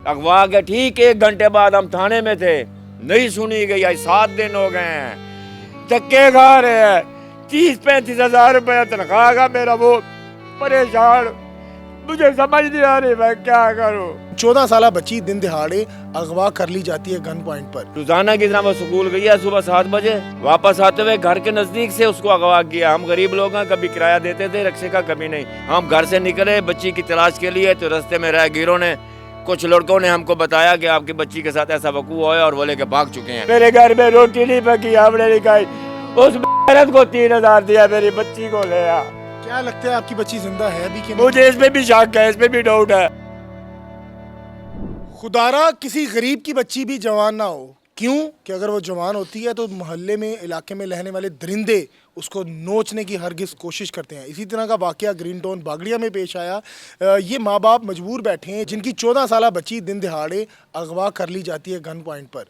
अगवा के ठीक 1 घंटे बाद हम थाने में थे, नहीं सुनी गई। आज 7 दिन हो गए हैं, धक्के खा रहे हैं। 30-35 हजार रुपया तनख्वाह का मेरा, वो परेशान, मुझे समझ नहीं आ रही मैं क्या करूं। 14 साल बच्ची दिन दिहाड़े अगवा कर ली जाती है गन पॉइंट पर। रोजाना की तरह वो स्कूल गई है, सुबह 7 बजे वापस आते हुए घर के नजदीक से उसको अगवा किया। हम गरीब लोग हैं, कभी किराया देते थे रिक्शे का, कभी नहीं। हम घर से निकले बच्ची की तलाश के लिए, तो रास्ते में राहगीरों ने, कुछ लड़कों ने हमको बताया कि आपकी बच्ची के साथ ऐसा वकूआ हुआ है और वो लेके भाग चुके हैं। मेरे घर में रोटी नहीं पकी, हमने नहीं खाई, उस औरत को 3000 दिया, मेरी बच्ची को ले आ। क्या लगता है आपकी बच्ची जिंदा है भी कि नहीं? मुझे इसमें भी शक है, इसमें भी डाउट है। खुदारा किसी गरीब की बच्ची भी जवान ना हो, क्यों कि अगर वो जवान होती है तो मोहल्ले में, इलाके में रहने वाले दरिंदे उसको नोचने की हरगिज कोशिश करते हैं। इसी तरह का वाकया ग्रीन टाउन बागड़िया में पेश आया। ये माँ बाप मजबूर बैठे हैं जिनकी 14 साल बच्ची दिन दिहाड़े अगवा कर ली जाती है गन पॉइंट पर,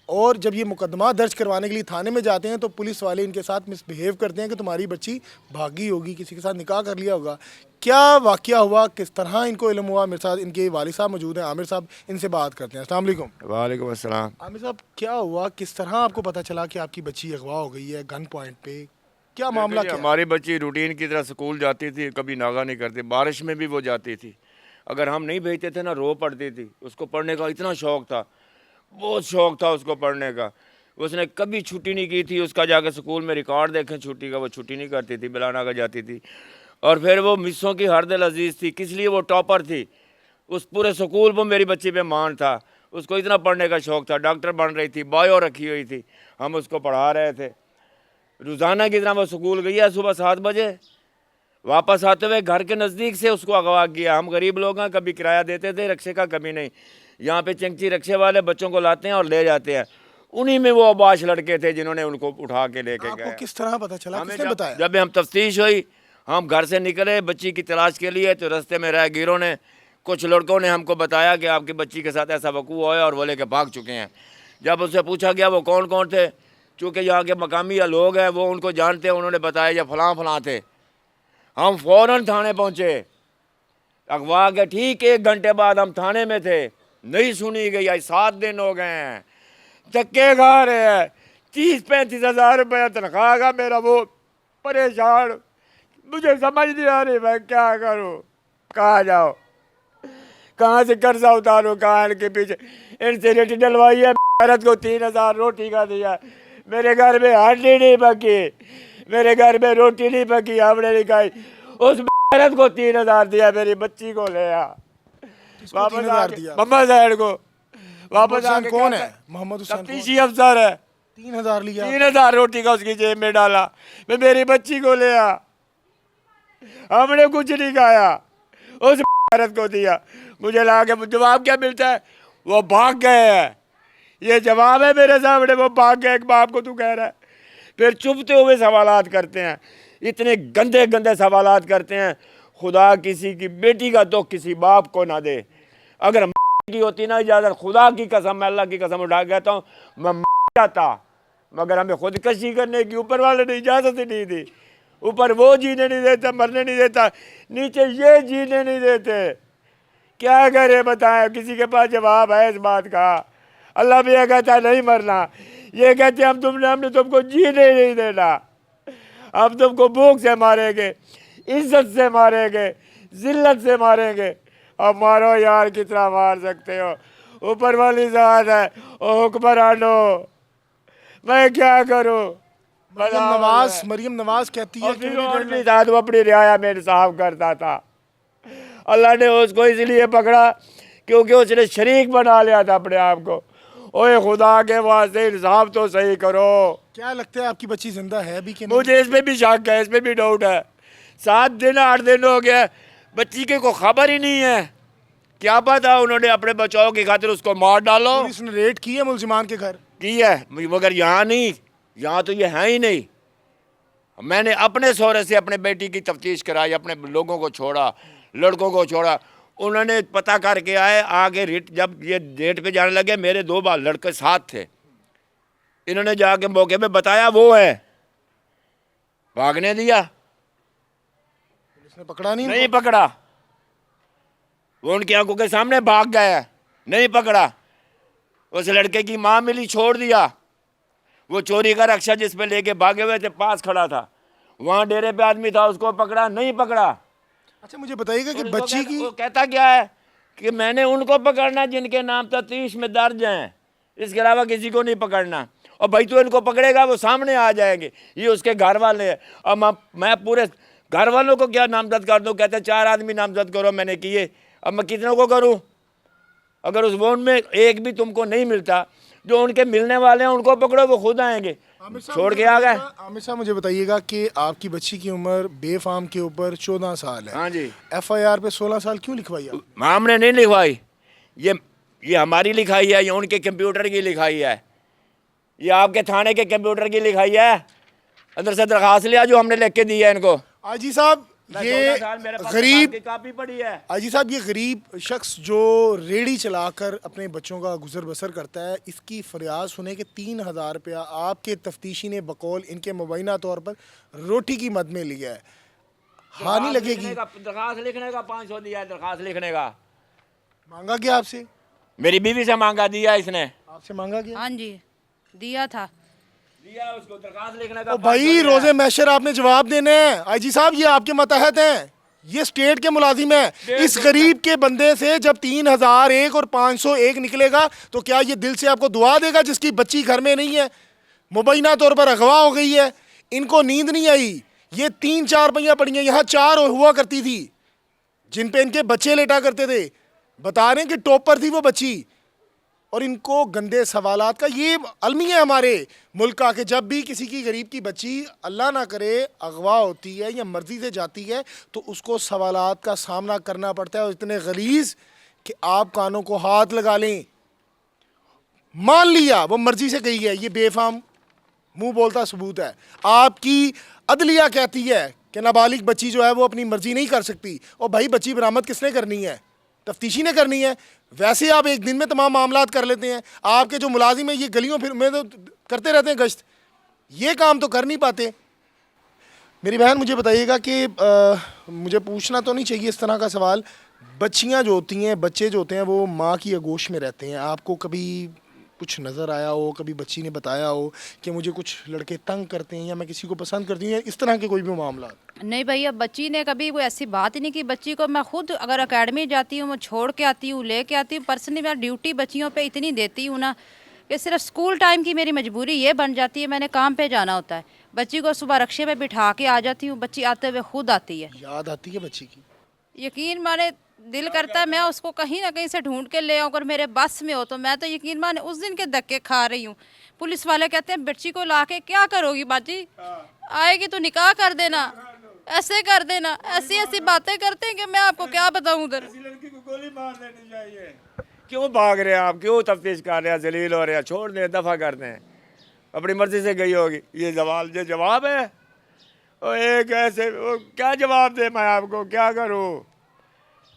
और जब ये मुकदमा दर्ज करवाने के लिए थाने में जाते हैं तो पुलिस वाले इनके साथ मिसबिहेव करते हैं कि तुम्हारी बच्ची भागी होगी, किसी के साथ निकाह कर लिया होगा। क्या वाकया हुआ, किस तरह इनको इल्म हुआ? मेरे साथ इनके वालिद साहब मौजूद हैं, आमिर साहब, इनसे बात करते हैं। अस्सलाम वालेकुम। वालेकुम अस्सलाम। आमिर साहब, क्या हुआ, किस तरह आपको पता चला कि आपकी बच्ची अगवा हो गई है गन पॉइंट पे? क्या मामला क्या? हमारी बच्ची रूटीन की तरह स्कूल जाती थी, कभी नागा नहीं करती, बारिश में भी वो जाती थी। अगर हम नहीं भेजते थे ना, रो पड़ती थी। उसको पढ़ने का इतना शौक था, बहुत शौक था उसको पढ़ने का। उसने कभी छुट्टी नहीं की थी। उसका जाकर स्कूल में रिकॉर्ड देखें छुट्टी का, वो छुट्टी नहीं करती थी, बिला नागा जाती थी। और फिर वो मिसों की हर दिल अजीज़ थी, किस लिए? वो टॉपर थी उस पूरे स्कूल में, मेरी बच्ची पे मान था। उसको इतना पढ़ने का शौक था, डॉक्टर बन रही थी, बायो रखी हुई थी, हम उसको पढ़ा रहे थे। रोज़ाना की तरह वो स्कूल गई है, सुबह 7 बजे वापस आते हुए घर के नज़दीक से उसको अगवा किया। हम गरीब लोग हैं, कभी किराया देते थे रिक्शे का, कभी नहीं। यहाँ पे चंगची रिक्शे वाले बच्चों को लाते हैं और ले जाते हैं। उन्हीं में वो अबाश लड़के थे जिन्होंने उनको उठा के लेके गए। आपको किस तरह पता चला, किसने बताया? जब हम तफ्तीश हुई, हम घर से निकले बच्ची की तलाश के लिए, तो रास्ते में राहगीरों ने, कुछ लड़कों ने हमको बताया कि आपकी बच्ची के साथ ऐसा वकूआ हुआ है और वो लेके भाग चुके हैं। जब उससे पूछा गया वो कौन कौन थे, चूँकि यहाँ के मकामी या लोग हैं वो उनको जानते हैं, उन्होंने बताया ये फलां फलां थे। हम फ़ौरन थाने पहुँचे। अगवा के ठीक 1 घंटे बाद हम थाने में थे, नहीं सुनी गई। आज 7 दिन हो गए हैं, धक्के खा रहे हैं। 30-35 हजार रुपया तनख्वाह का मेरा, वो परेशान, मुझे समझ नहीं आ रही मैं क्या करूं। कहाँ जाओ, कहाँ से कर्जा उतारूं, कहाँ इनके पीछे। इनसे रेटी डलवाई है, औरत को 3000 रोटी का दिया। मेरे घर में हांडी नहीं पकी, मेरे घर में रोटी नहीं पकी, हमने नहीं खाई, उस औरत को 3000 दिया, मेरी बच्ची को ले आ। वापस दिया मोहम्मद साहब को। वापस आके कौन है? मोहम्मद हुसैन तफ्तीशी अफसर है। 3000 लिया, 3000 रोटी का उसकी जेब में डाला, मैं मेरी बच्ची को ले आ। हमने कुछ नहीं खाया, उस औरत को दिया। मुझे लगा कि जवाब क्या मिलता है, वो भाग गए हैं। ये जवाब है मेरे सामने, वो भाग गए। एक बाप को तू कह रहा है। फिर चुभते हुए सवालात करते हैं, इतने गंदे गंदे सवालात करते हैं। खुदा किसी की बेटी का दुख किसी बाप को ना दे। अगर की होती ना इजाज़त, खुदा की कसम, मैं अल्लाह की कसम उठा कहता हूँ, मैं जाता। मगर हमें खुदकशी करने की ऊपर वाले ने इजाज़त ही नहीं दी। ऊपर वो जीने नहीं देता, मरने नहीं देता, नीचे ये जीने नहीं देते। क्या करे बताएं, किसी के पास जवाब है इस बात का? अल्लाह भी ये कहता है नहीं मरना, ये कहते हमने तुमको जीने नहीं देना, हम तुमको भूख से मारेंगे, इज्जत से मारेंगे, जिल्लत से मारेंगे। अब मारो यार, कितना मार सकते हो, ऊपर वाली ज़ात है, ओ हुक्मरानो, मैं क्या करूं? मरियम नवाज कहती है कि वो अपनी रियाया में इंसाफ करता था। अल्लाह ने उसको इसलिए पकड़ा क्योंकि उसने शरीक बना लिया था अपने आप को। ओए खुदा के वास्ते इंसाफ तो सही करो। क्या लगता है आपकी बच्ची जिंदा है भी कि नहीं? मुझे इसमें भी शक है, इसमें भी डाउट है। 7 दिन 8 दिन हो गया, बच्ची के को खबर ही नहीं है। क्या पता उन्होंने अपने बचाव की खातिर उसको मार डालो। पुलिस ने रेड की है मुलजिमान के घर? की है, मगर यहाँ नहीं, यहाँ तो ये है ही नहीं। मैंने अपने शौहरे से अपने बेटी की तफ्तीश कराई, अपने लोगों को छोड़ा, लड़कों को छोड़ा। उन्होंने पता करके आए आगे रिट, जब ये डेट पे जाने लगे, मेरे 2 बार लड़के साथ थे। इन्होंने जाके मौके पे बताया वो है, भागने दिया, पुलिस ने पकड़ा नहीं पकड़ा। वो उनकी आंखों के सामने भाग गया। नहीं पकड़ा। उस लड़के की माँ मिली, छोड़ दिया। वो चोरी का रक्षा जिस पे लेके भागे हुए थे पास खड़ा था, वहां डेरे पे आदमी था, उसको पकड़ा, नहीं पकड़ा। अच्छा मुझे बताइएगा कि और उसको बच्ची की वो कहता क्या है कि मैंने उनको पकड़ना जिनके नाम तफ्तीश में दर्ज हैं, इसके अलावा किसी को नहीं पकड़ना। और भाई तू इनको पकड़ेगा वो सामने आ जाएंगे, ये उसके घर वाले हैं। अब मैं पूरे घर वालों को क्या नामजद कर दूं? कहते 4 आदमी नामजद करो, मैंने किए, अब मैं कितनों को करूं? अगर उस वोट में एक भी तुमको नहीं मिलता, जो उनके मिलने वाले हैं उनको पकड़ो, वो खुद आएंगे। छोड़ के आ गए। आमिर साहब मुझे बताइएगा कि आपकी बच्ची की उम्र बेफाम के ऊपर 14 साल है। हाँ जी। FIR पे 16 साल क्यों लिखवाई आप? हमने नहीं लिखवाई, ये हमारी लिखाई है, ये उनके कंप्यूटर की लिखाई है, ये आपके थाने के कंप्यूटर की लिखाई है। अंदर से दरखास्त लिया जो हमने लिख के दी है इनको। आजी साहब ये गरीब कापी पड़ी है। आजी साहब ये गरीब शख्स जो रेड़ी चलाकर अपने बच्चों का गुजर बसर करता है, इसकी फरियाद सुने कि 3000 रुपया आपके तफ्तीशी ने बकौल इनके मुबैना तौर पर रोटी की मद में लिया है। हानि लगेगी? दरखास्त लिखने का 500 दिया है, दरखास्त लिखने का। मांगा क्या आपसे? मेरी बीवी से मांगा, दिया इसने। आपसे मांगा क्या? हाँ जी दिया था। दिया उसको, दरखास्त लिखने का। ओ भाई रोजे मैशर आपने जवाब देना है। आईजी साहब ये आपके मतहत हैं, ये स्टेट के मुलाजिम हैं। इस गरीब के बंदे से जब 3001 और 501 निकलेगा तो क्या ये दिल से आपको दुआ देगा जिसकी बच्ची घर में नहीं है, मुबैना तौर पर अगवा हो गई है, इनको नींद नहीं आई, ये 3-4 पहियां पड़ी हैं, यहाँ 4 हुआ करती थी जिन पे इनके बच्चे लेटा करते थे, बता रहे हैं कि टॉपर थी वो बच्ची। और इनको गंदे सवालात का ये अलमी है हमारे मुल्क का कि जब भी किसी की गरीब की बच्ची अल्लाह ना करे अगवा होती है या मर्जी से जाती है तो उसको सवालात का सामना करना पड़ता है, और इतने गलीज कि आप कानों को हाथ लगा लें। मान लिया वो मर्जी से गई है, ये बेफाम मुंह बोलता सबूत है। आपकी अदलिया कहती है कि नाबालिग बच्ची जो है वो अपनी मर्जी नहीं कर सकती। और भाई बच्ची बरामद किसने करनी है? तफ्तीशी ने करनी है। वैसे आप एक दिन में तमाम मामलात कर लेते हैं। आपके जो मुलाजिम है ये गलियों फिर में तो करते रहते हैं गश्त, ये काम तो कर नहीं पाते। मेरी बहन मुझे बताइएगा कि मुझे पूछना तो नहीं चाहिए इस तरह का सवाल, बच्चियां जो होती हैं, बच्चे जो होते हैं वो माँ की आगोश में रहते हैं। आपको कभी कुछ नज़र आया हो, कभी बच्ची ने बताया हो कि मुझे कुछ लड़के तंग करते हैं या मैं किसी को पसंद करती हूँ, या इस तरह के कोई भी मामला? नहीं भैया बच्ची ने कभी कोई ऐसी बात ही नहीं की। बच्ची को मैं खुद अगर एकेडमी जाती हूँ, मैं छोड़ के आती हूँ, लेके आती हूँ। पर्सनली मैं ड्यूटी बच्चियों पे इतनी देती हूँ ना कि सिर्फ स्कूल टाइम की मेरी मजबूरी ये बन जाती है, मैंने काम पे जाना होता है। बच्ची को सुबह रक्शे पे बिठा के आ जाती हूँ, बच्ची आते हुए खुद आती है। याद आती है बच्ची की? यकीन माने दिल करता है मैं उसको कहीं ना कहीं से ढूंढ के ले आऊँ, अगर मेरे बस में हो तो। मैं तो यकीन माने उस दिन के धक्के खा रही हूँ। पुलिस वाले कहते हैं बच्ची को लाके क्या करोगी बाजी, आएगी तो निकाह कर देना, ऐसे कर देना, ऐसी ऐसी बातें करते हैं कि मैं आपको क्या बताऊं। उधर लड़की को गोली मार देनी चाहिए। क्यों भाग रहे हैं आप, क्यों तफ्तीश कर रहे हैं, जलील हो रहे हैं? छोड़ दें, दफा कर दें, अपनी मर्जी से गई होगी। ये जवाब है। और एक ऐसे क्या जवाब दे, मैं आपको क्या करूं?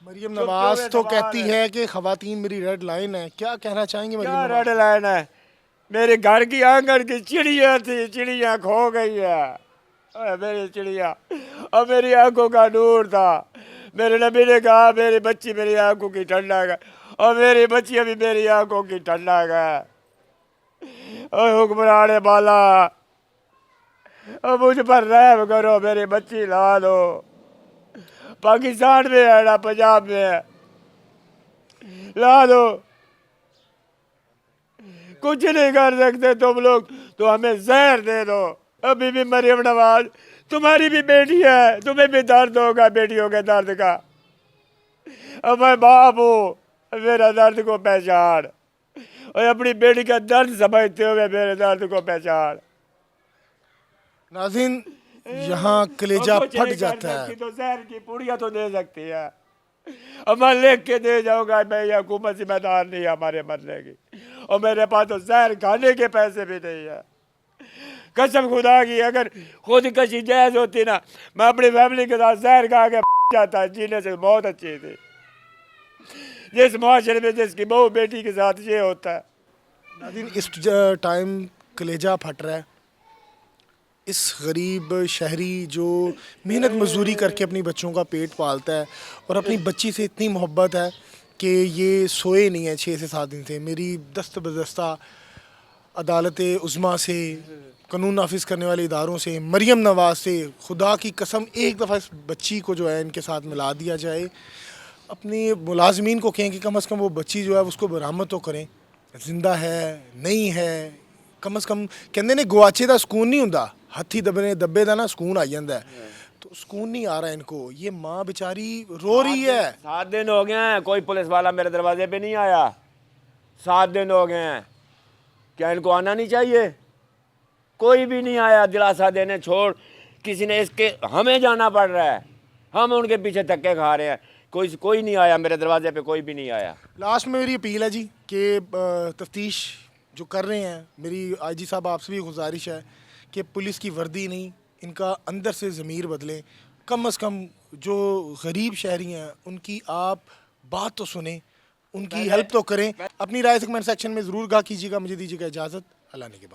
मरियम नवाज तो कहती है कि खवातीन मेरी रेड लाइन है, क्या कहना चाहेंगे मरियम क्या नवाज? रेड लाइन है? मेरे घर की आंगन की चिड़िया थी, चिड़िया खो गई है। ओए मेरी चिड़िया, और मेरी आंखों का नूर था। मेरे नबी ने कहा मेरी बच्ची मेरी आंखों की ठंडक है, और मेरी बच्ची अभी मेरी आंखों की ठंडक है। और हुक्मरान बाला, और मुझ पर रहम करो, मेरी बच्ची ला दो। पाकिस्तान में है ना पंजाब में है, ला दो। कुछ नहीं कर सकते तुम लोग तो हमें जहर दे दो। अभी भी मरियम नवाज तुम्हारी भी बेटी है, तुम्हें भी दर्द होगा बेटियों के दर्द का। अब मैं बाप हूँ, मेरा दर्द को पहचान, और अपनी बेटी का दर्द समझते हुए मेरे दर्द को पहचान। नाज़रीन यहाँ कलेजा फट जाता है। तो जहर की पूड़ियाँ तो दे सकती है, अब मैं लिख के दे जाऊंगा, मैं ये हुकूमत जिम्मेदार नहीं है हमारे मरने की, और मेरे पास तो जहर खाने के पैसे भी नहीं है। कसम खुदा की, अगर खुद कशी जायज होती ना, मैं अपनी फैमिली के साथ जहर खा के जाता। जीने से बहुत अच्छी थी। जिस मुआशरे में जिसकी बहू बेटी के साथ ये होता है। नाज़रीन इस टाइम कलेजा फट रहा है। इस गरीब शहरी जो मेहनत मजदूरी करके अपनी बच्चों का पेट पालता है और अपनी बच्ची से इतनी मोहब्बत है, कि ये सोए नहीं है 6 से 7 दिन से। मेरी दस्त बदस्ता अदालत उज़्मा से, कानून नाफिज करने वाले इदारों से, मरियम नवाज से, खुदा की कसम एक दफ़ा इस बच्ची को जो है इनके साथ मिला दिया जाए। अपने मुलाजमीन को कहें कि कम से कम वो बच्ची जो है उसको बरामद तो करें, जिंदा है नहीं है। कम से कम कहते ने गुआचे का सुकून नहीं होंदा, हथी दबने दब्बे का ना सुकून आ जाता है, तो सुकून नहीं आ रहा है इनको। ये माँ बेचारी रो रही है। 7 दिन हो गए हैं, कोई पुलिस वाला मेरे दरवाजे पे नहीं आया। 7 दिन हो गए हैं, क्या इनको आना नहीं चाहिए? कोई भी नहीं आया दिलासा देने, छोड़ किसी ने इसके, हमें जाना पड़ रहा है, हम उनके पीछे धक्के खा रहे हैं। कोई नहीं आया मेरे दरवाजे पे, कोई भी नहीं आया। लास्ट में मेरी अपील है जी कि तफ्तीश जो कर रहे हैं, मेरी आईजी साहब आपसे भी गुजारिश है कि पुलिस की वर्दी नहीं, इनका अंदर से ज़मीर बदलें। कम से कम जो गरीब शहरी हैं उनकी आप बात तो सुने, उनकी हेल्प तो करें। अपनी राय से कमेंट सेक्शन में ज़रूर गा कीजिएगा। मुझे दीजिएगा इजाज़त, अल्लाह ने के बाद।